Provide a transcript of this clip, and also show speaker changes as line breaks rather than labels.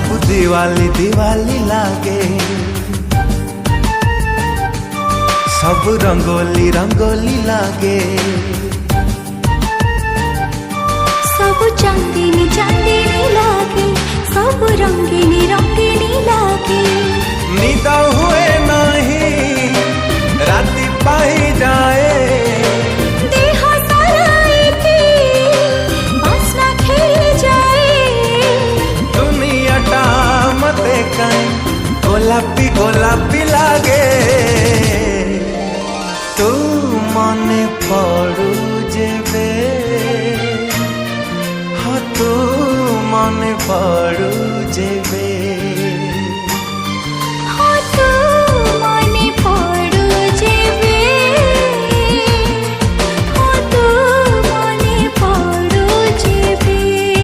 सब दिवाली दिवाली लागे, सब रंगोली रंगोली लागे,
सब चांदनी चांदनी लागे, सब रंगीनी रंगीनी लागे।
निद हुए नहीं राति पाई जाए,
देह सारा एके बासना खेली जाए।
दुनियाटा मते कहीं गोलापी गोलापी लागे। तू मने पड़ू जेबे, हाँ तू मने पड़ू जेबे।